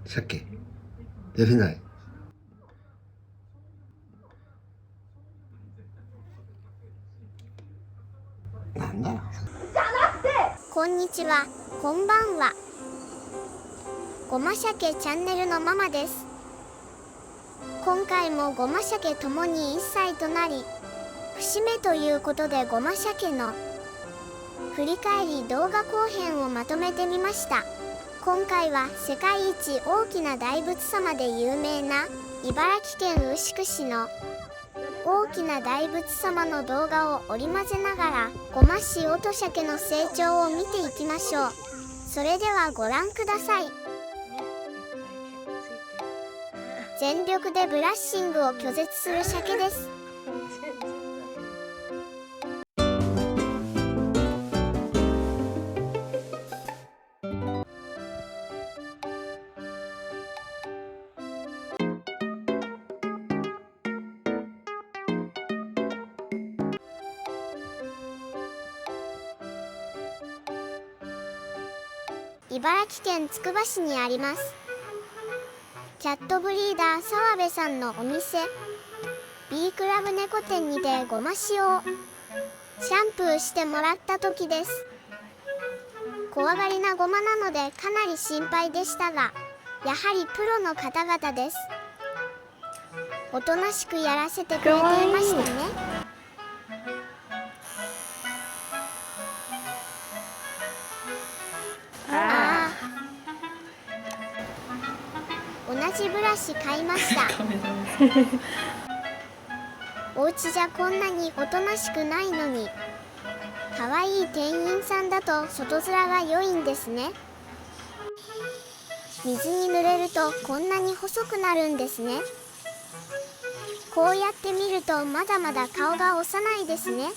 鮭出れない。なんだ。こんにちは、こんばんは。ごま鮭チャンネルのママです。今回もごま鮭ともに1歳となり、節目ということでごま鮭の振り返り動画後編をまとめてみました。今回は世界一大きな大仏様で有名な茨城県牛久市の大きな大仏様の動画を織り交ぜながらごま塩と鮭の成長を見ていきましょう。それではご覧ください。全力でブラッシングを拒絶する鮭です。茨城県つくば市にありますキャットブリーダー澤部さんのお店 B クラブ猫店にてごま塩をシャンプーしてもらった時です。怖がりなごまなのでかなり心配でしたが、やはりプロの方々です。おとなしくやらせてくれていましたね。同じブラシ買いました。お家じゃこんなにおとなしくないのに、可愛い店員さんだと外面が良いんですね。水に濡れるとこんなに細くなるんですね。こうやって見るとまだまだ顔が幼いですね。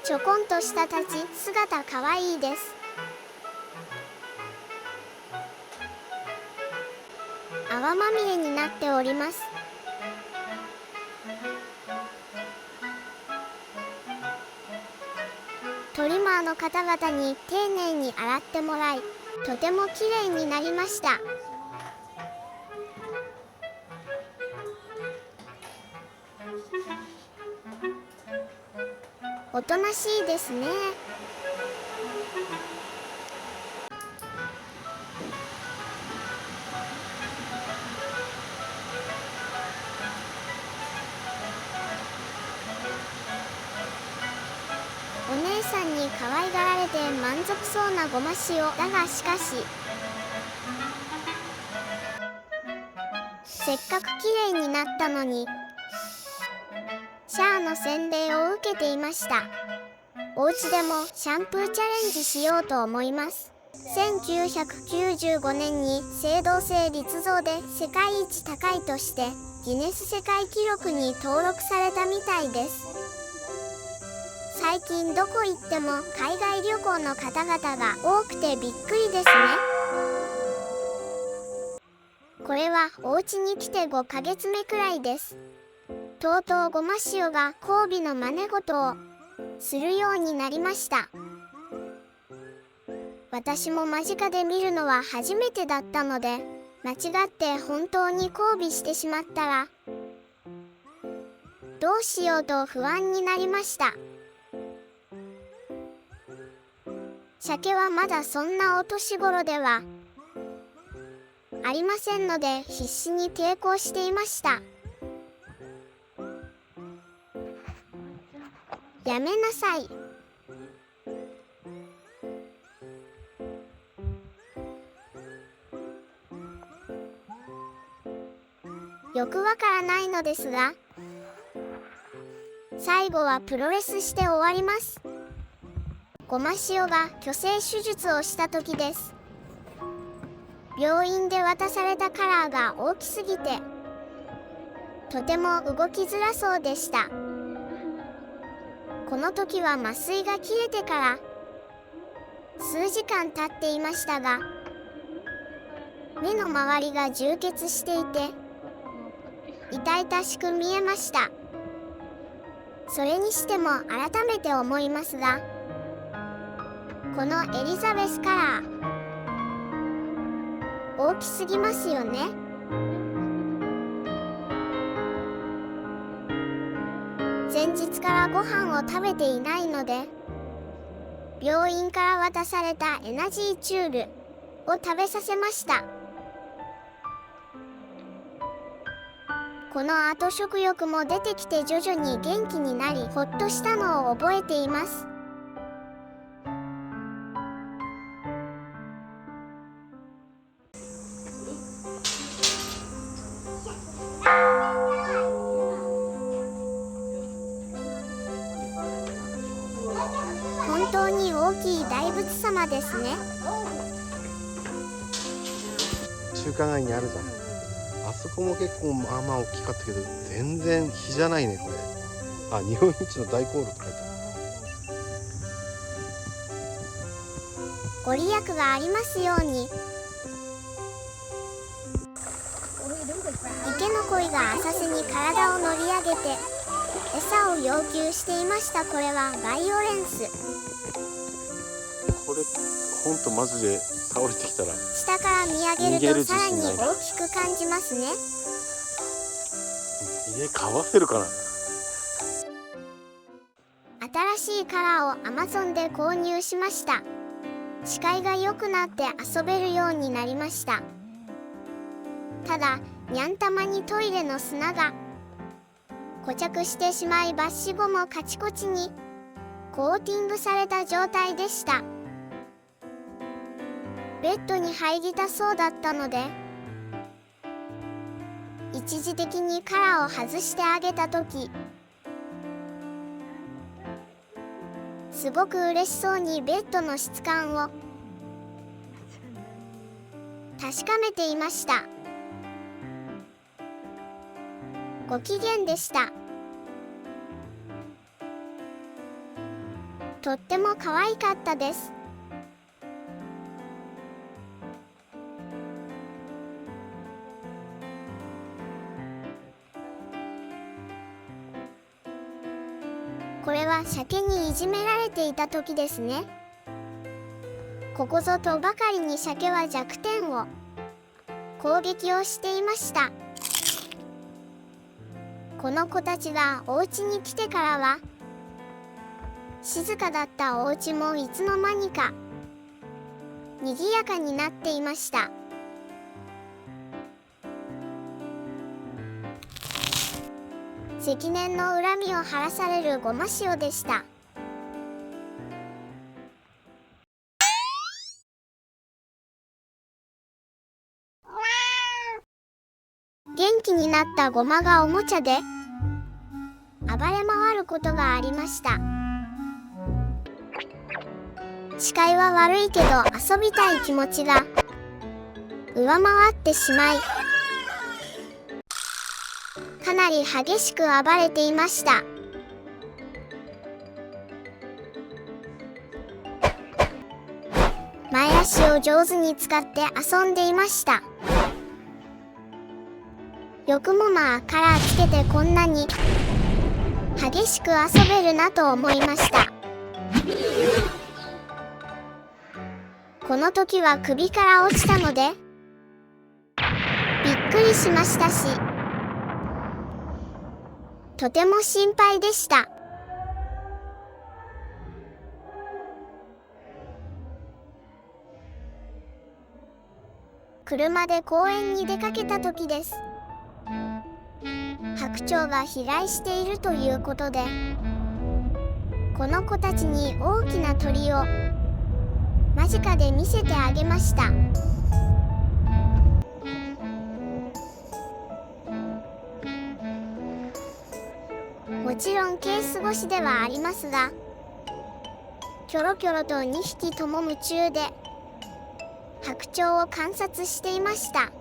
ちょこんとした立ち姿可愛いです。泡まみれになっております。トリマーの方々に丁寧に洗ってもらい、とてもきれいになりました。おとなしいですね。お姉さんに可愛がられて満足そうなごま塩だが、しかしせっかくきれいになったのにシャーの洗礼を受けていました。お家でもシャンプーチャレンジしようと思います。1995年に青銅製立像で世界一高いとしてギネス世界記録に登録されたみたいです。最近どこ行っても海外旅行の方々が多くてびっくりですね。これはお家に来て5ヶ月目くらいです。とうとうごま塩が交尾の真似事をするようになりました。私も間近で見るのは初めてだったので、間違って本当に交尾してしまったらどうしようと不安になりました。鮭はまだそんなお年頃ではありませんので必死に抵抗していました。やめなさい。よくわからないのですが、最後はプロレスして終わります。ごま塩が去勢手術をした時です。病院で渡されたカラーが大きすぎてとても動きづらそうでした。この時は麻酔が切れてから数時間経っていましたが、目の周りが充血していて痛々しく見えました。それにしても改めて思いますが、このエリザベスカラー大きすぎますよね。前日からご飯を食べていないので、病院から渡されたエナジーチュールを食べさせました。この後食欲も出てきて徐々に元気になり、ほっとしたのを覚えています。本当に大きい大仏様ですね。中華街にあるじゃん。あそこも結構まあまあ大きかったけど、全然比じゃないねこれ。あ、日本一の大航路って書いてある。ご利益がありますように。池の鯉が浅瀬に体を乗り上げて餌を要求していました。これはバイオレンス。これほんとマジで倒れてきたら下から見上げるとさらに大きく感じますね。家買わせるかな。新しいカラーを Amazon で購入しました。視界が良くなって遊べるようになりました。ただにゃんたまにトイレの砂が固着してしまい、バッシュ後もカチコチにコーティングされた状態でした。ベッドに入りたそうだったので一時的にカラーを外してあげた時、すごく嬉しそうにベッドの質感を確かめていました。ご機嫌でした。とっても可愛かったです。これは鮭にいじめられていた時ですね。ここぞとばかりに鮭は弱点を攻撃をしていました。この子たちがお家に来てからは静かだったお家もいつの間にか賑やかになっていました。積年の恨みを晴らされるごま塩でした。元気になったごまがおもちゃで暴れ回ることがありました。視界は悪いけど遊びたい気持ちが上回ってしまい、かなり激しく暴れていました。前足を上手に使って遊んでいました。よくもまあカラーつけてこんなに激しく遊べるなと思いました。この時は首から落ちたのでびっくりしましたし、とても心配でした。車で公園に出かけた時です。白鳥が飛来しているということで、この子たちに大きな鳥を間近で見せてあげました。もちろんケース越しではありますが、キョロキョロと2匹とも夢中で白鳥を観察していました。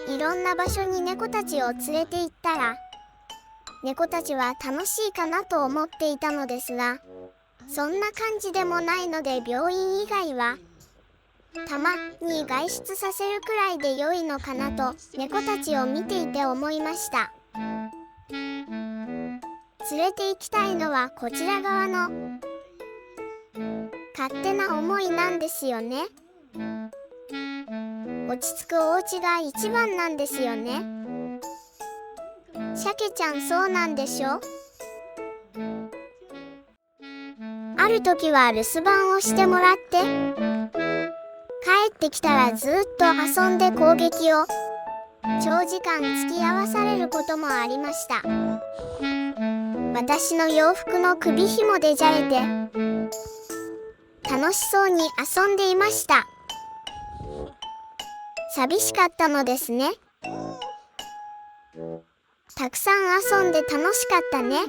いろんな場所に猫たちを連れて行ったら、猫たちは楽しいかなと思っていたのですが、そんな感じでもないので、病院以外はたまに外出させるくらいで良いのかなと猫たちを見ていて思いました。連れて行きたいのはこちら側の勝手な思いなんですよね。落ち着くお家が一番なんですよね。鮭ちゃんそうなんでしょ。ある時は留守番をしてもらって、帰ってきたらずっと遊んで攻撃を長時間付き合わされることもありました。私の洋服の首紐でじゃれて楽しそうに遊んでいました。寂しかったのですね。たくさん遊んで楽しかったね。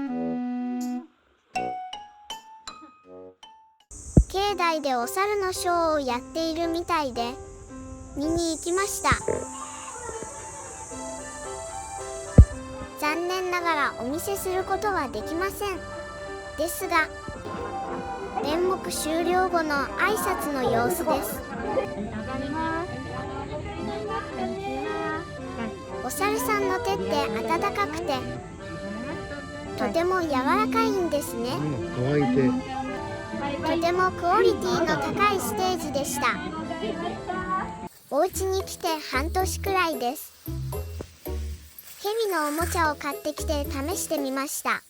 境内でお猿のショーをやっているみたいで見に行きました。残念ながらお見せすることはできません。ですが演目終了後の挨拶の様子です。お猿さんの手って温かくてとても柔らかいんですね。乾いてとてもクオリティの高いステージでした。お家に来て半年くらいです。蛇のおもちゃを買ってきて試してみました。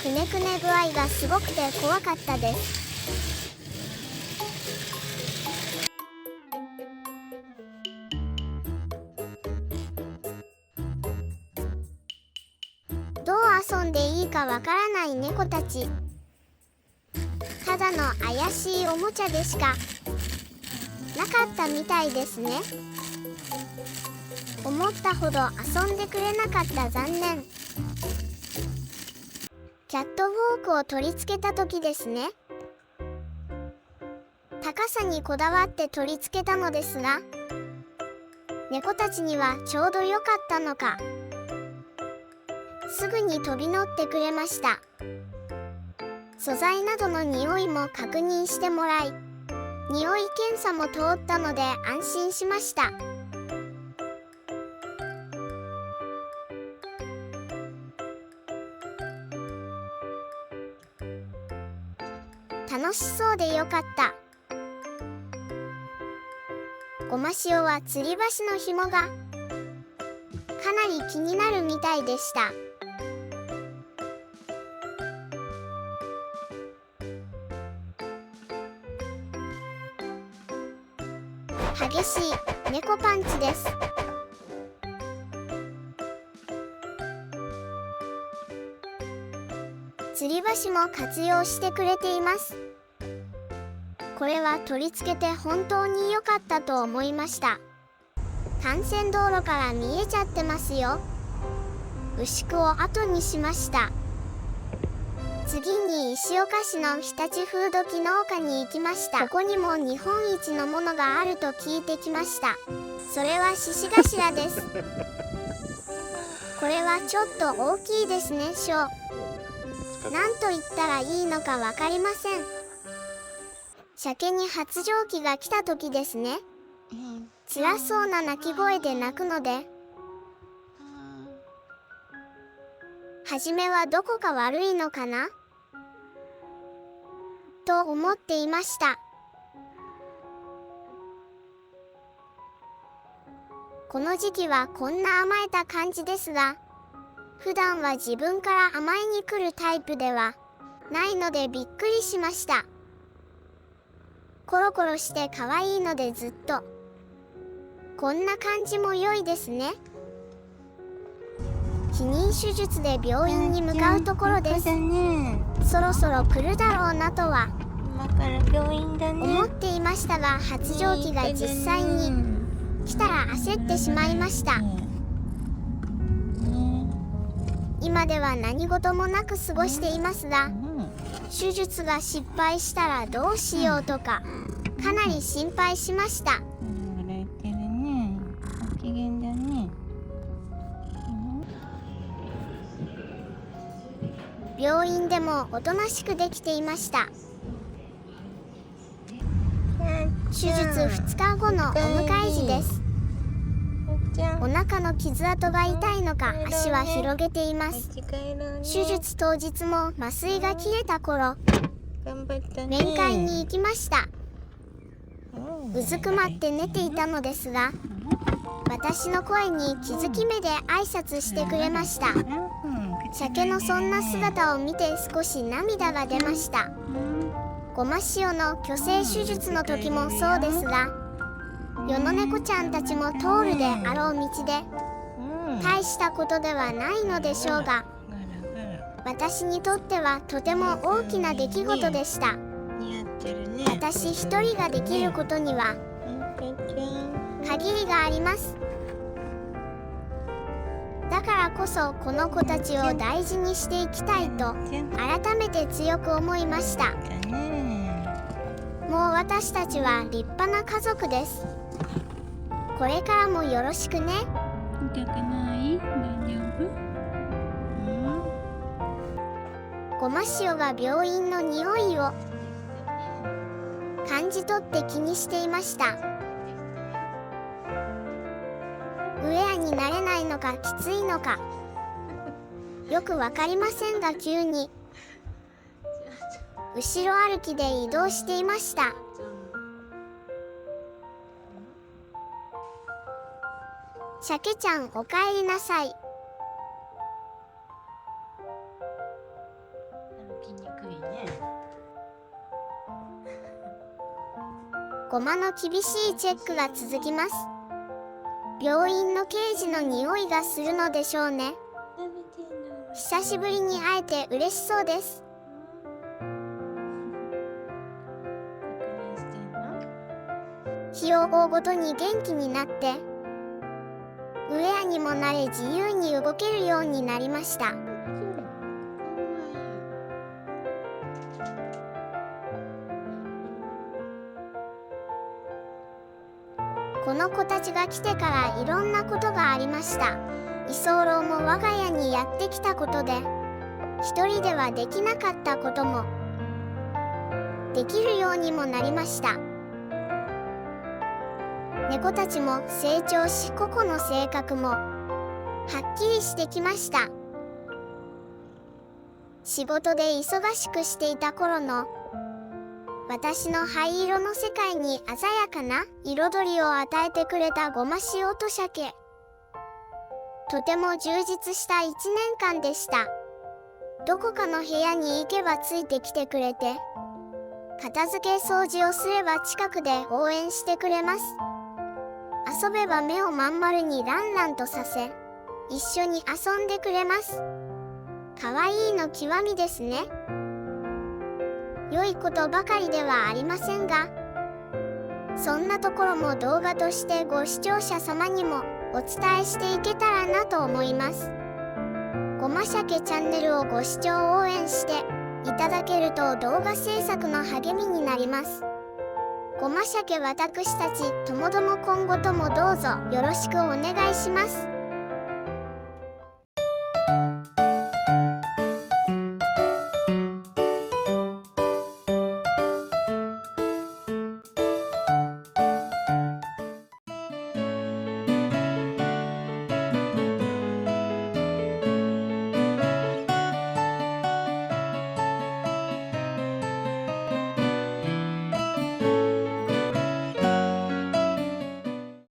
くねくね具合がすごくて怖かったです。どう遊んでいいかわからない猫たち。ただの怪しいおもちゃでしかなかったみたいですね。思ったほど遊んでくれなかった。残念。キャットウォークを取り付けた時ですね。高さにこだわって取り付けたのですが、猫たちにはちょうど良かったのか、すぐに飛び乗ってくれました。素材などの匂いも確認してもらい、匂い検査も通ったので安心しました。楽しそうでよかった。ごま塩は吊り橋の紐がかなり気になるみたいでした。激しい猫パンチです。吊り橋も活用してくれています。これは取り付けて本当に良かったと思いました。幹線道路から見えちゃってますよ。牛久を後にしました。次に石岡市の日立風土記農家に行きました。ここにも日本一のものがあると聞いてきました。それは獅子頭です。これはちょっと大きいですね。なんと言ったらいいのか分かりません。鮭に発情期が来た時ですね。辛そうな鳴き声で鳴くので、初めはどこか悪いのかなと思っていました。この時期はこんな甘えた感じですが、普段は自分から甘えに来るタイプではないのでびっくりしました。コロコロして可愛いのでずっとこんな感じも良いですね。避妊手術で病院に向かうところです。そろそろ来るだろうなとは思っていましたが、発情期が実際に来たら焦ってしまいました。今では何事もなく過ごしていますが、手術が失敗したらどうしようとかかなり心配しました。病院でもおとなしくできていました。手術2日後のお迎え時です。お腹の傷跡が痛いのか足は広げています。手術当日も麻酔が切れた頃、面会に行きました。うずくまって寝ていたのですが、私の声に気づき目で挨拶してくれました。鮭のそんな姿を見て少し涙が出ました。ごま塩の去勢手術の時もそうですが、世の猫ちゃんたちも通るであろう道で大したことではないのでしょうが、私にとってはとても大きな出来事でした。私一人ができることには限りがあります。だからこそこの子たちを大事にしていきたいと改めて強く思いました。もう私たちは立派な家族です。これからもよろしくね。痛くない？大丈夫？ごま塩が病院の匂いを感じ取って気にしていました。ウェアになれないのかきついのかよくわかりませんが、急に後ろ歩きで移動していました。鮭ちゃん、おかえりなさい。歩きにくいね。ごまの厳しいチェックが続きます。病院の刑事の匂いがするのでしょうね。久しぶりに会えて嬉しそうです。日を追うごとに元気になって、ウェアにも慣れ自由に動けるようになりました。この子たちが来てからいろんなことがありました。居候も我が家にやってきたことで、一人ではできなかったこともできるようにもなりました。猫たちも成長し、個々の性格もはっきりしてきました。仕事で忙しくしていた頃の私の灰色の世界に鮮やかな彩りを与えてくれたごま塩と鮭。とても充実した1年間でした。どこかの部屋に行けばついてきてくれて、片付け掃除をすれば近くで応援してくれます。遊べば目をまん丸にランランとさせ、一緒に遊んでくれます。かわいいの極みですね。良いことばかりではありませんが、そんなところも動画としてご視聴者様にもお伝えしていけたらなと思います。ごま鮭チャンネルをご視聴応援していただけると動画制作の励みになります。ごま鮭、私たちともども今後ともどうぞよろしくお願いします。